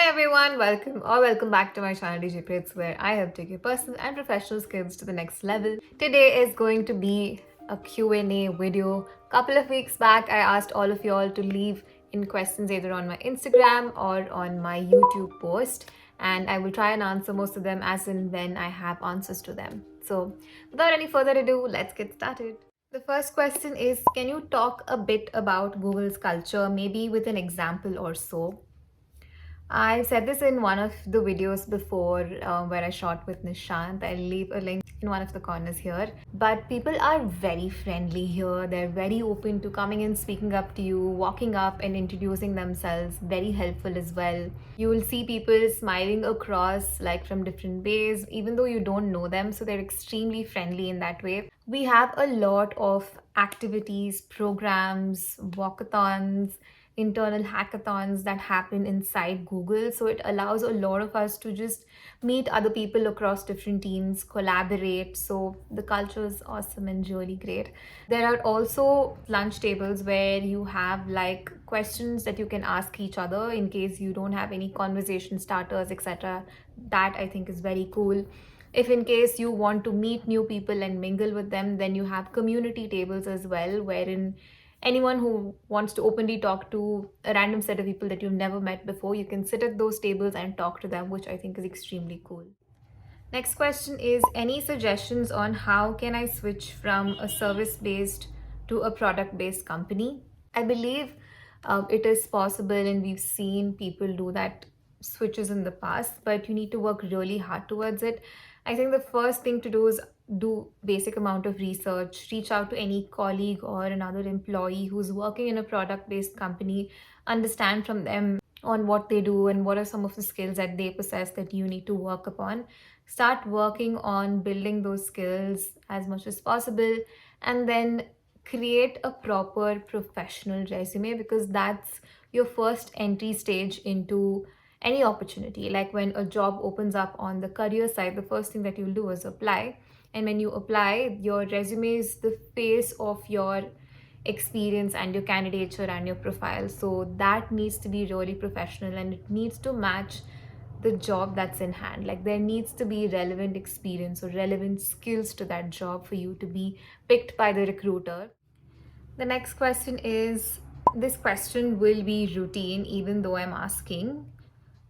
everyone, welcome back to my channel Digipriths, where I help take your personal and professional skills to the next level. Today is going to be a Q&A video. Couple of weeks back, I asked all of y'all to leave in questions either on my Instagram or on my YouTube post, and I will try and answer most of them as and when I have answers to them. So without any further ado, let's get started. The first question is, can you talk a bit about Google's culture, maybe with an example or so? I said this in one of the videos before where I shot with Nishant. I'll leave a link in one of the corners here. But people are very friendly here. They're very open to coming and speaking up to you, walking up and introducing themselves. Very helpful as well. You will see people smiling across like from different ways, even though you don't know them. So they're extremely friendly in that way. We have a lot of activities, programs, walkathons, internal hackathons that happen inside Google. So it allows a lot of us to just meet other people across different teams, collaborate. So the culture is awesome and really great. There are also lunch tables where you have like questions that you can ask each other in case you don't have any conversation starters, etc. That I think is very cool. If in case you want to meet new people and mingle with them, then you have community tables as well, wherein anyone who wants to openly talk to a random set of people that you've never met before, you can sit at those tables and talk to them, which I think is extremely cool. Next question is, any suggestions on how can I switch from a service-based to a product-based company? I believe it is possible, and we've seen people do that switches in the past, but you need to work really hard towards it. I think the first thing to do is do basic amount of research, reach out to any colleague or another employee who's working in a product-based company, understand from them on what they do and what are some of the skills that they possess that you need to work upon. Start working on building those skills as much as possible, and then create a proper professional resume, because that's your first entry stage into any opportunity. Like when a job opens up on the career side, the first thing that you'll do is apply. And when you apply, your resume is the face of your experience and your candidature and your profile. So that needs to be really professional, and it needs to match the job that's in hand. Like there needs to be relevant experience or relevant skills to that job for you to be picked by the recruiter. The next question is, this question will be routine even though I'm asking,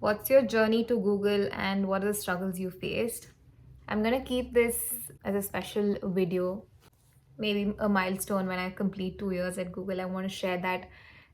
what's your journey to Google and what are the struggles you faced? I'm gonna keep this as a special video, maybe a milestone when I complete 2 years at Google. I want to share that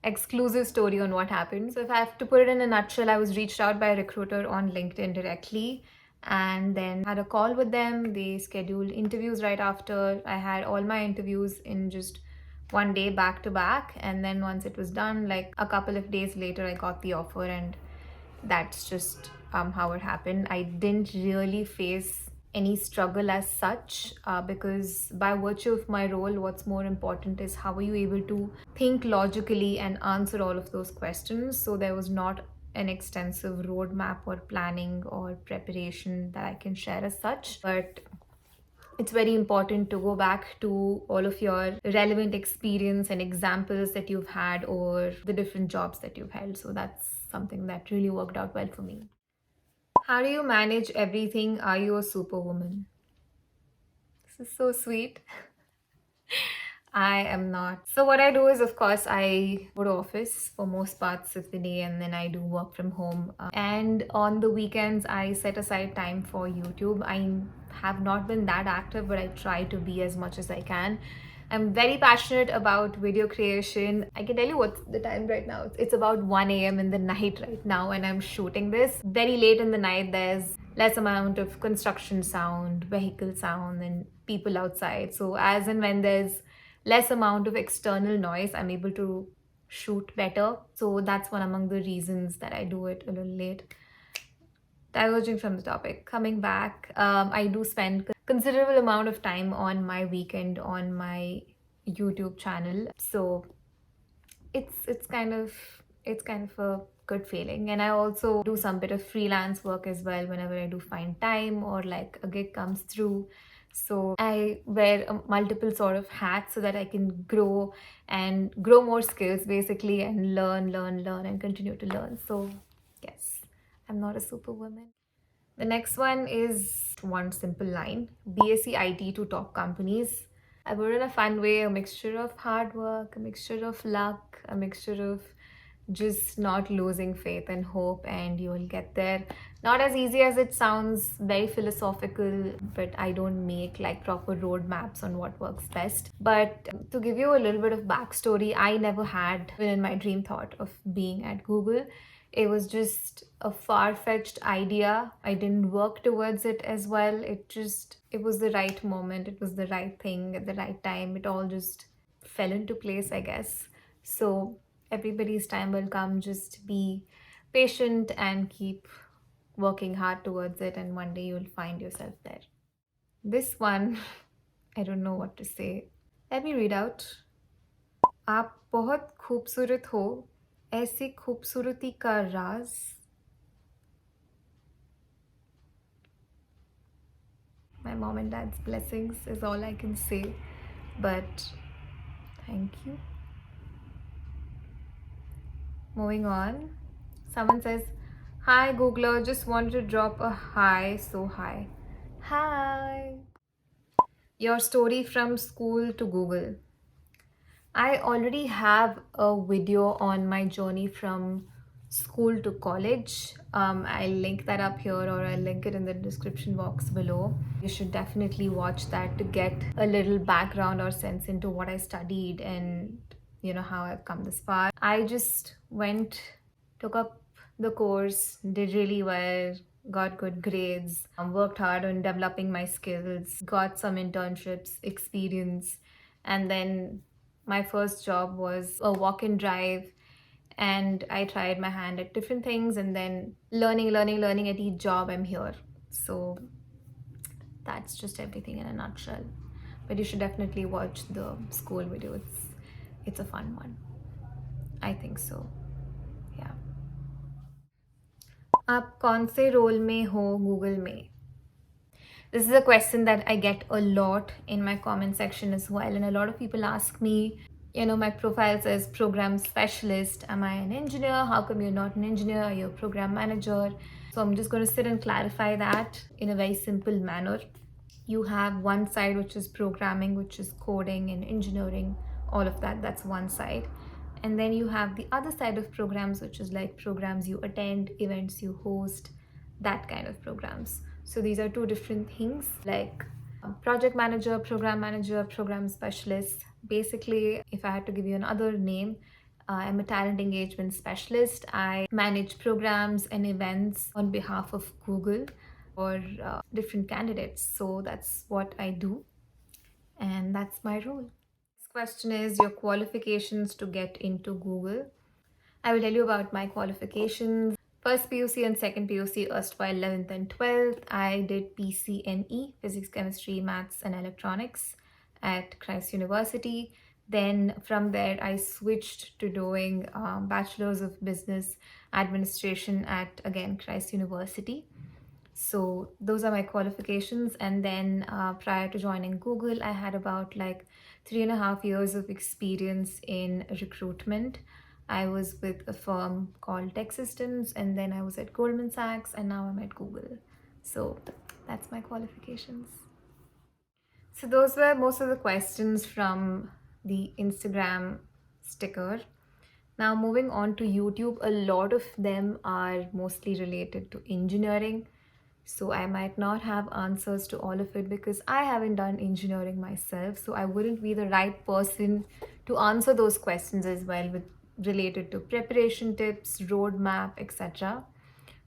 exclusive story on what happened. So if I have to put it in a nutshell, I was reached out by a recruiter on LinkedIn directly, and then had a call with them. They scheduled interviews right after. I had all my interviews in just one day back to back, and then once it was done, like a couple of days later, I got the offer, and that's just how it happened. I didn't really face any struggle as such, because by virtue of my role, what's more important is how are you able to think logically and answer all of those questions. So there was not an extensive roadmap or planning or preparation that I can share as such, but it's very important to go back to all of your relevant experience and examples that you've had or the different jobs that you've held. So that's something that really worked out well for me. How do you manage everything? Are you a superwoman? This is so sweet. I am not. So what I do is, of course, I go to office for most parts of the day, and then I do work from home. And on the weekends, I set aside time for YouTube. I have not been that active, but I try to be as much as I can. I'm very passionate about video creation. I can tell you what's the time right now. It's about 1 a.m. in the night right now, and I'm shooting this very late in the night. There's less amount of construction sound, vehicle sound, and people outside. So as and when there's less amount of external noise, I'm able to shoot better. So that's one among the reasons that I do it a little late. Diverging from the topic, coming back, I do spend considerable amount of time on my weekend on my YouTube channel. So it's kind of a good feeling. And I also do some bit of freelance work as well whenever I do find time or like a gig comes through. So I wear multiple sort of hats so that I can grow more skills basically, and learn and continue to learn. So yes, I'm not a superwoman. The next one is one simple line: Bsc IT to top companies. I put in a fun way, a mixture of hard work, a mixture of luck, a mixture of just not losing faith and hope, and you will get there. Not as easy as it sounds, very philosophical, but I don't make like proper roadmaps on what works best. But to give you a little bit of backstory, I never had been in my dream thought of being at Google. It was just a far-fetched idea. I didn't work towards it as well. It was the right moment. It was the right thing at the right time. It all just fell into place, I guess. So everybody's time will come. Just be patient and keep working hard towards it, and one day you'll find yourself there. This one, I don't know what to say. Let me read out. आप बहुत खूबसूरत हो, ऐसी खूबसूरती का राज. My mom and dad's blessings is all I can say, but thank you. Moving on. Someone says, "Hi Googler, just wanted to drop a hi, so hi." Hi. Your story from school to Google. I already have a video on my journey from school to college. I'll link that up here, or I'll link it in the description box below. You should definitely watch that to get a little background or sense into what I studied and how I've come this far. I just went, took up the course, did really well, got good grades, worked hard on developing my skills, got some internships, experience, and then my first job was a walk-in drive, and I tried my hand at different things, and then learning at each job, I'm here. So that's just everything in a nutshell. But you should definitely watch the school video. It's a fun one. I think so. Yeah. आप कौन से role में हो Google में? This is a question that I get a lot in my comment section as well, and a lot of people ask me, my profile says program specialist. Am I an engineer? How come you're not an engineer? Are you a program manager? So I'm just going to sit and clarify that in a very simple manner. You have one side, which is programming, which is coding and engineering, all of that. That's one side. And then you have the other side of programs, which is like programs you attend, events you host, that kind of programs. So these are two different things, like project manager, program specialist. Basically, if I had to give you another name, I'm a talent engagement specialist. I manage programs and events on behalf of Google or different candidates. So that's what I do, and that's my role. Next question is your qualifications to get into Google. I will tell you about my qualifications. First PUC and second PUC, erstwhile 11th and 12th, I did PCNE, Physics, Chemistry, Maths and Electronics at Christ University. Then from there, I switched to doing Bachelor's of Business Administration at, again, Christ University. So those are my qualifications. And then prior to joining Google, I had about like 3.5 years of experience in recruitment. I was with a firm called Tech Systems, and then I was at Goldman Sachs, and now I'm at Google. So that's my qualifications. So those were most of the questions from the Instagram sticker. Now moving on to YouTube, a lot of them are mostly related to engineering. So I might not have answers to all of it because I haven't done engineering myself. So I wouldn't be the right person to answer those questions as well, with related to preparation tips, roadmap, etc.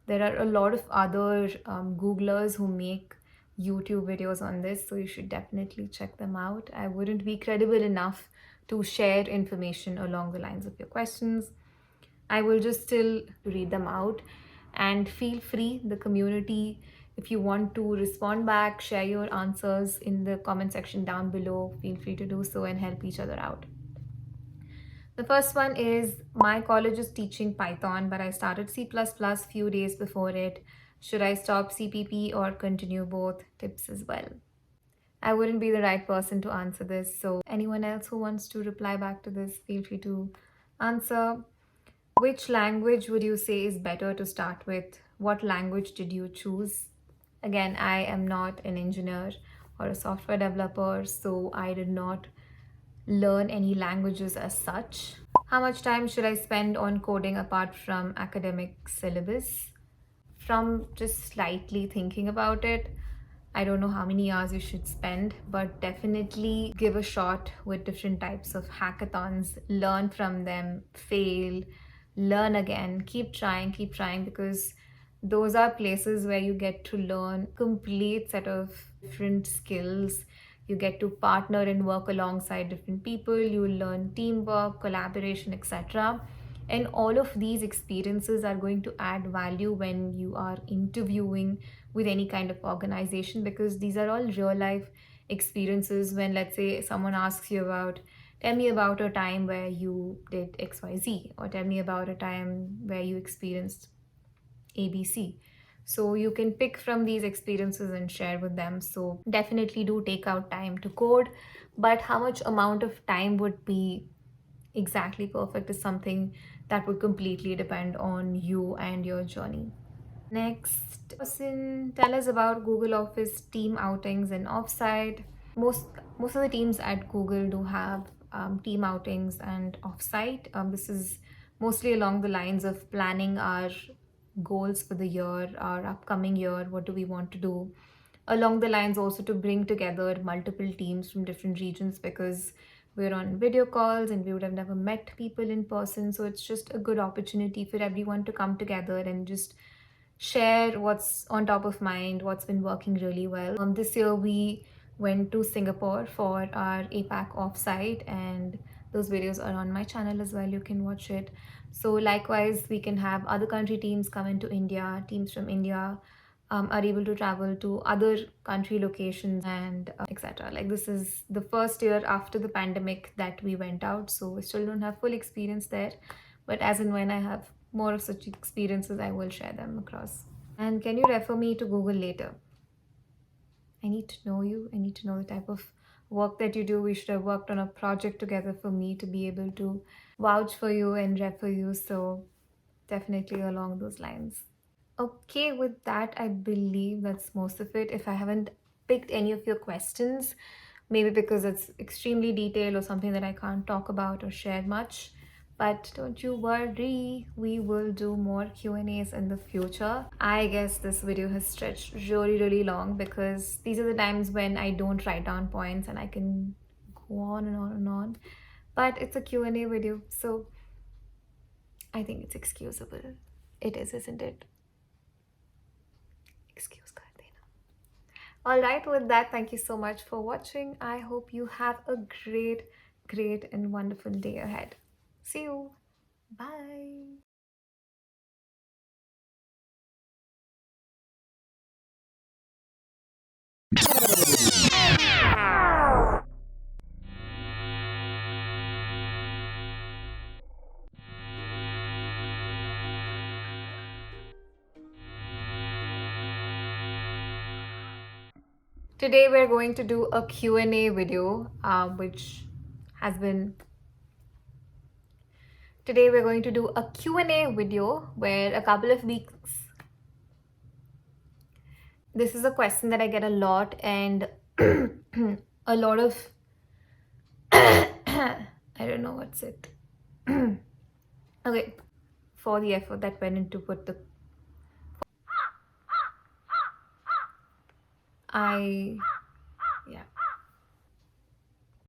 There are a lot of other Googlers who make YouTube videos on this, so you should definitely check them out. I wouldn't be credible enough to share information along the lines of your questions. I will just still read them out, and feel free, the community, if you want to respond back, share your answers in the comment section down below, feel free to do so and help each other out. The first one is, my college is teaching Python, but I started C++ few days before it. Should I stop CPP or continue both? Tips as well. I wouldn't be the right person to answer this, so anyone else who wants to reply back to this, feel free to answer. Which language would you say is better to start with? What language did you choose? Again, I am not an engineer or a software developer, so I did not learn any languages as such. How much time should I spend on coding apart from academic syllabus? From just slightly thinking about it, I don't know how many hours you should spend, but definitely give a shot with different types of hackathons, learn from them, fail, learn again, keep trying, because those are places where you get to learn complete set of different skills. You get to partner and work alongside different people, you will learn teamwork, collaboration, etc. And all of these experiences are going to add value when you are interviewing with any kind of organization, because these are all real life experiences. When, let's say, someone asks you about, tell me about a time where you did XYZ, or tell me about a time where you experienced ABC. So you can pick from these experiences and share with them. So definitely do take out time to code, but how much amount of time would be exactly perfect is something that would completely depend on you and your journey. Next person, tell us about Google Office team outings and offsite. Most of the teams at Google do have team outings and offsite. This is mostly along the lines of planning our goals for the year, our upcoming year. What do we want to do? Along the lines also to bring together multiple teams from different regions, because we're on video calls and we would have never met people in person. So it's just a good opportunity for everyone to come together and just share what's on top of mind, what's been working really well. This year we went to Singapore for our APAC offsite, and those videos are on my channel as well. You can watch it. So likewise, we can have other country teams come into India, teams from India are able to travel to other country locations, and etc. Like, this is the first year after the pandemic that we went out, so we still don't have full experience there, but as and when I have more of such experiences, I will share them across. And can you refer me to Google later? I need to know you. I need to know the type of work that you do. We should have worked on a project together for me to be able to vouch for you and refer you. So definitely along those lines. Okay, with that, I believe that's most of it. If I haven't picked any of your questions, maybe because it's extremely detailed or something that I can't talk about or share much, but don't you worry, we will do more Q&As in the future. I guess this video has stretched really long, because these are the times when I don't write down points and I can go on and on and on. But it's a Q&A video, so I think it's excusable. It is, isn't it? Excuse kar dena. All right, with that, thank you so much for watching. I hope you have a great and wonderful day ahead. See you. Bye. Today we're going to do a Q&A video, which has been... Today we're going to do a Q&A video where a couple of weeks... This is a question that I get a lot, and a lot of... I don't know what's it. Okay, for the effort that went into put the... I